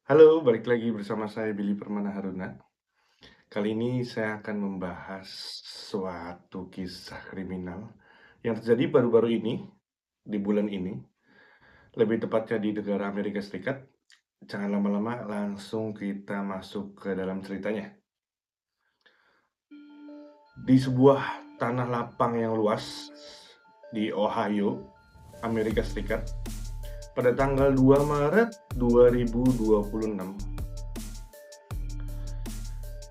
Halo, balik lagi bersama saya Billy Permana Haruna. Kali ini saya akan membahas suatu kisah kriminal yang terjadi baru-baru ini, di bulan ini, lebih tepatnya di negara Amerika Serikat. Jangan lama-lama, langsung kita masuk ke dalam ceritanya. Di sebuah tanah lapang yang luas di Ohio, Amerika Serikat, pada tanggal 2 Maret 2026,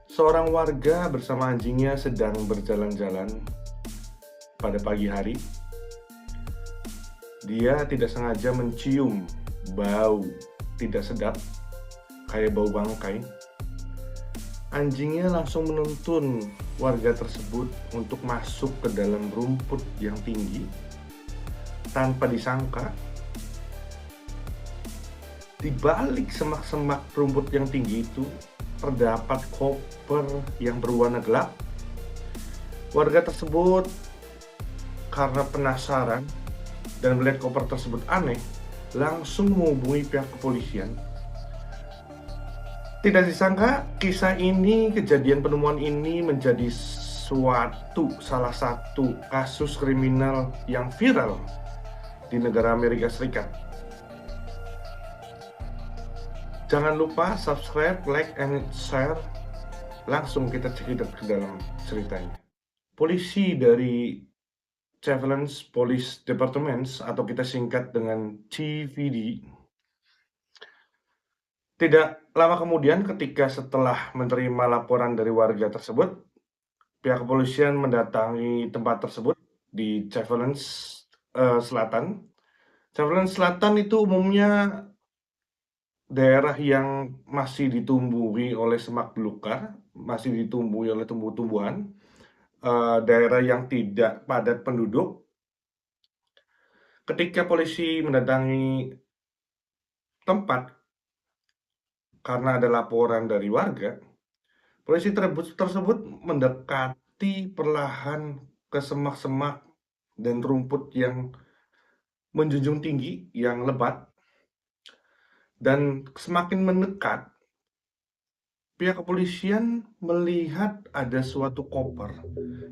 seorang warga bersama anjingnya sedang berjalan-jalan pada pagi hari. Dia tidak sengaja mencium bau tidak sedap, kayak bau bangkai. Anjingnya langsung menuntun warga tersebut untuk masuk ke dalam rumput yang tinggi. Tanpa disangka, di balik semak-semak rumput yang tinggi itu terdapat koper yang berwarna gelap. Warga tersebut karena penasaran dan melihat koper tersebut aneh, langsung menghubungi pihak kepolisian. Tidak disangka, kejadian penemuan ini menjadi salah satu kasus kriminal yang viral di negara Amerika Serikat. Jangan lupa subscribe, like, and share. Langsung kita cekidot ke dalam ceritanya. Polisi dari Cleveland Police Department, atau kita singkat dengan CVD, tidak lama kemudian ketika setelah menerima laporan dari warga tersebut, pihak kepolisian mendatangi tempat tersebut di Cleveland Selatan. Cleveland Selatan itu umumnya daerah yang masih ditumbuhi oleh semak belukar, masih ditumbuhi oleh tumbuh-tumbuhan, daerah yang tidak padat penduduk. Ketika polisi mendatangi tempat karena ada laporan dari warga, polisi tersebut mendekati perlahan ke semak-semak dan rumput yang menjunjung tinggi, yang lebat, dan semakin mendekat, pihak kepolisian melihat ada suatu koper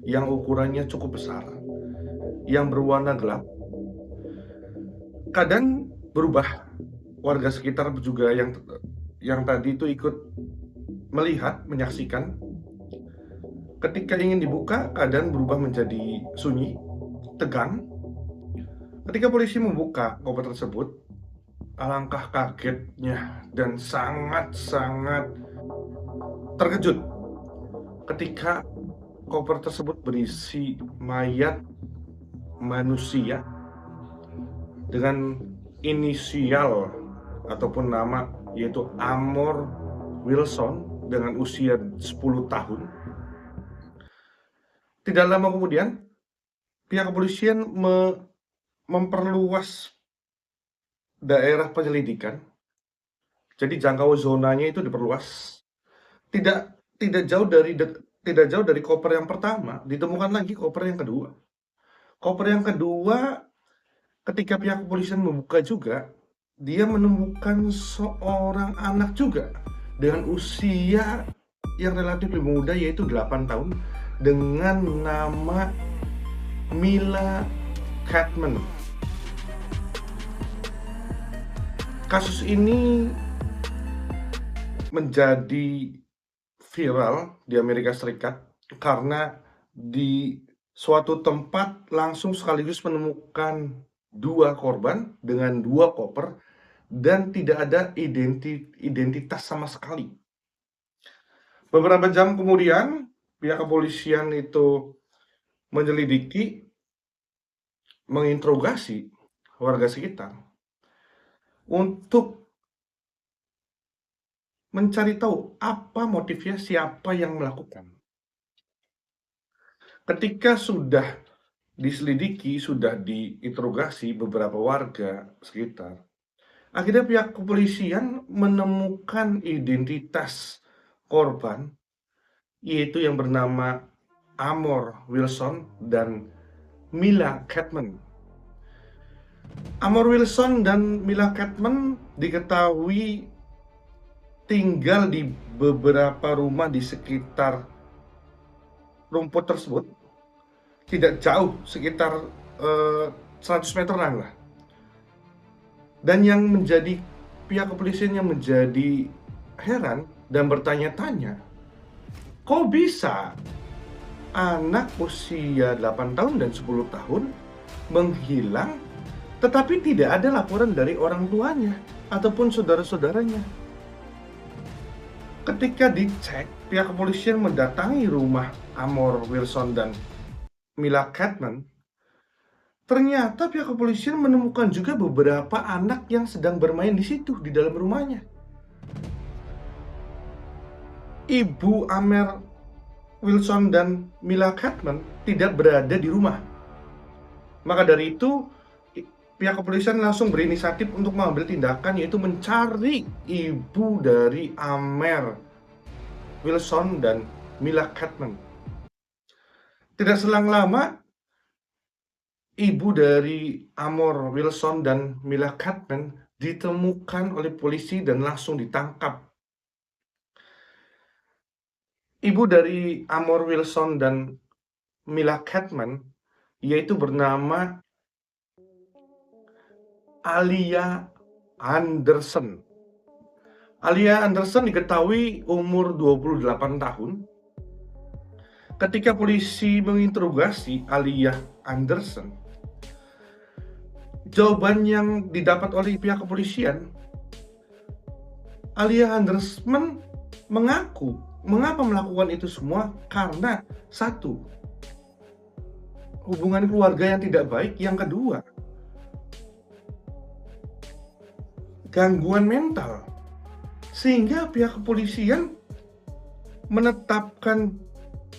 yang ukurannya cukup besar, yang berwarna gelap. Kadang berubah, warga sekitar juga yang tadi itu ikut melihat, menyaksikan. Ketika ingin dibuka, keadaan berubah menjadi sunyi, tegang. Ketika polisi membuka koper tersebut, alangkah kagetnya dan sangat-sangat terkejut ketika koper tersebut berisi mayat manusia dengan inisial ataupun nama, yaitu Amor Wilson, dengan usia 10 tahun. Tidak lama kemudian, pihak kepolisian memperluas daerah penyelidikan. Jadi jangkau zonanya itu diperluas. Tidak tidak jauh dari koper yang pertama, ditemukan lagi koper yang kedua. Koper yang kedua, ketika pihak kepolisian membuka juga, dia menemukan seorang anak juga dengan usia yang relatif lebih muda, yaitu 8 tahun, dengan nama Mila Catman. Kasus ini menjadi viral di Amerika Serikat karena di suatu tempat langsung sekaligus menemukan 2 korban dengan 2 koper dan tidak ada identitas sama sekali. Beberapa jam kemudian, pihak kepolisian itu menyelidiki, menginterogasi warga sekitar untuk mencari tahu apa motifnya, siapa yang melakukan. Ketika sudah diselidiki, sudah diinterogasi beberapa warga sekitar, akhirnya pihak kepolisian menemukan identitas korban, yaitu yang bernama Amor Wilson dan Mila Catman. Amor Wilson dan Mila Catman diketahui tinggal di beberapa rumah di sekitar rumput tersebut, tidak jauh, sekitar 100 meteran lah. Dan yang menjadi pihak kepolisian yang menjadi heran dan bertanya-tanya, kok bisa anak usia 8 tahun dan 10 tahun menghilang tetapi tidak ada laporan dari orang tuanya ataupun saudara-saudaranya. Ketika dicek, pihak kepolisian mendatangi rumah Amor Wilson dan Mila Catman. Ternyata pihak kepolisian menemukan juga beberapa anak yang sedang bermain di situ, di dalam rumahnya. Ibu Amor Wilson dan Mila Catman tidak berada di rumah. Maka dari itu, pihak kepolisian langsung berinisiatif untuk mengambil tindakan, yaitu mencari ibu dari Amor Wilson dan Mila Catman. Tidak selang lama, ibu dari Amor Wilson dan Mila Catman ditemukan oleh polisi dan langsung ditangkap. Ibu dari Amor Wilson dan Mila Catman yaitu bernama Alia Anderson. Alia Anderson diketahui umur 28 tahun. Ketika polisi menginterogasi Alia Anderson, jawaban yang didapat oleh pihak kepolisian, Alia Anderson mengaku mengapa melakukan itu semua karena satu, hubungan keluarga yang tidak baik, yang kedua, gangguan mental. Sehingga pihak kepolisian menetapkan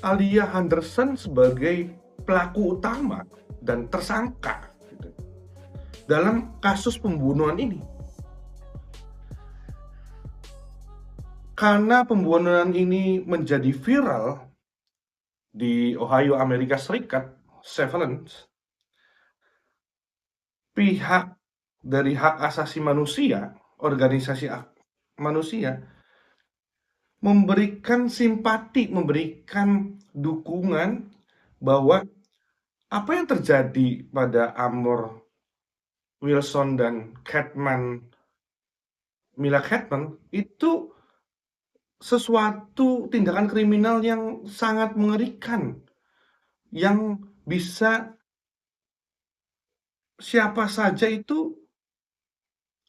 Alia Anderson sebagai pelaku utama dan tersangka dalam kasus pembunuhan ini. Karena pembunuhan ini menjadi viral di Ohio, Amerika Serikat, Surveillance, pihak dari hak asasi manusia, organisasi hak manusia, memberikan simpati, memberikan dukungan bahwa apa yang terjadi pada Amor Wilson dan Mila Catman itu sesuatu tindakan kriminal yang sangat mengerikan, yang bisa siapa saja itu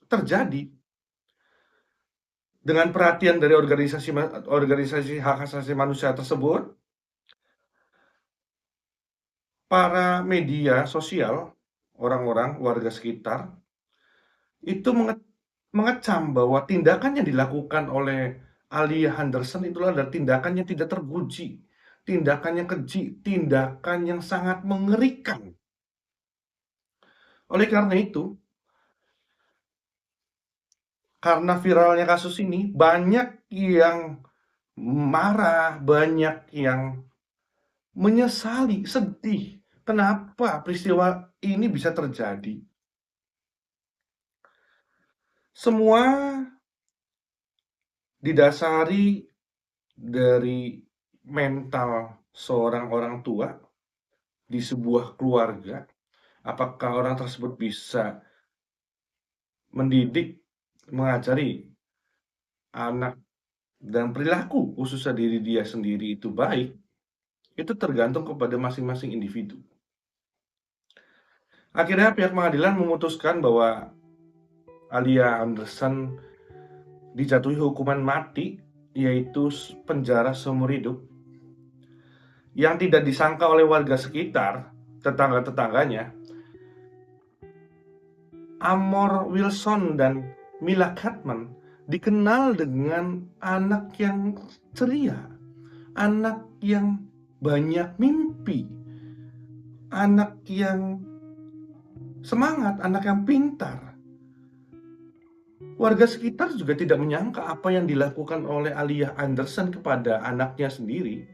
terjadi. Dengan perhatian dari organisasi hak asasi manusia tersebut, para media sosial, orang-orang warga sekitar itu mengecam bahwa tindakan yang dilakukan oleh Alia Anderson itulah adalah tindakan yang tidak terpuji, tindakan yang keji, tindakan yang sangat mengerikan. Oleh karena itu, karena viralnya kasus ini, banyak yang marah, banyak yang menyesali, sedih. Kenapa peristiwa ini bisa terjadi? Semua didasari dari mental seorang orang tua di sebuah keluarga. Apakah orang tersebut bisa mendidik, mengajari anak dan perilaku khususnya diri dia sendiri itu baik, itu tergantung kepada masing-masing individu. Akhirnya pihak pengadilan memutuskan bahwa Alia Anderson dijatuhi hukuman mati, yaitu penjara seumur hidup. Yang tidak disangka oleh warga sekitar, tetangga-tetangganya, Amor Wilson dan Mila Catman dikenal dengan anak yang ceria, anak yang banyak mimpi, anak yang semangat, anak yang pintar. Warga sekitar juga tidak menyangka apa yang dilakukan oleh Alia Anderson kepada anaknya sendiri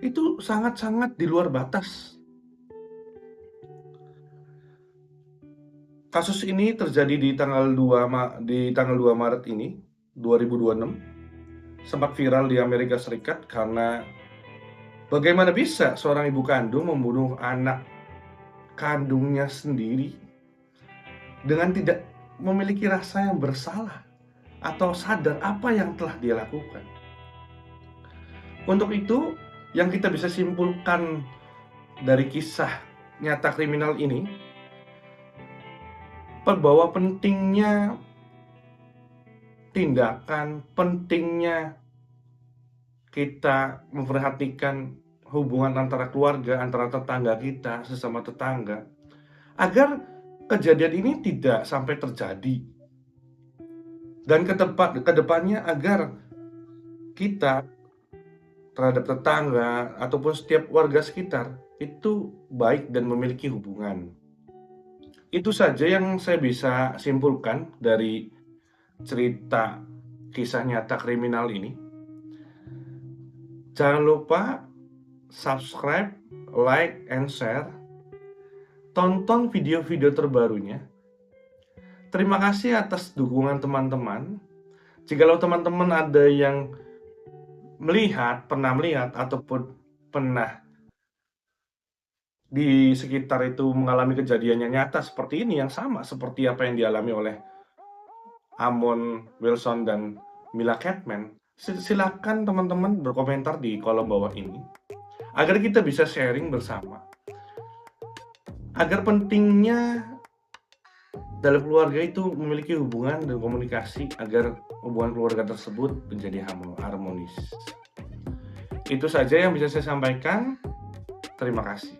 itu sangat-sangat di luar batas. Kasus ini terjadi di tanggal 2 Maret ini, 2026 sempat viral di Amerika Serikat karena bagaimana bisa seorang ibu kandung membunuh anak kandungnya sendiri dengan tidak memiliki rasa yang bersalah atau sadar apa yang telah dia lakukan. Untuk itu, yang kita bisa simpulkan dari kisah nyata kriminal ini, bahwa pentingnya tindakan, pentingnya kita memperhatikan hubungan antara keluarga, antara tetangga kita, sesama tetangga, agar kejadian ini tidak sampai terjadi. Dan kedepannya agar kita terhadap tetangga ataupun setiap warga sekitar itu baik dan memiliki hubungan. Itu saja yang saya bisa simpulkan dari cerita kisah nyata kriminal ini. Jangan lupa subscribe, like, and share. Tonton video-video terbarunya. Terima kasih atas dukungan teman-teman. Jikalau teman-teman ada yang pernah melihat ataupun pernah di sekitar itu mengalami kejadiannya nyata seperti ini, yang sama seperti apa yang dialami oleh Amon Wilson dan Mila Catman, silakan teman-teman berkomentar di kolom bawah ini agar kita bisa sharing bersama, agar pentingnya dalam keluarga itu memiliki hubungan dan komunikasi agar hubungan keluarga tersebut menjadi harmonis. Itu saja yang bisa saya sampaikan. Terima kasih.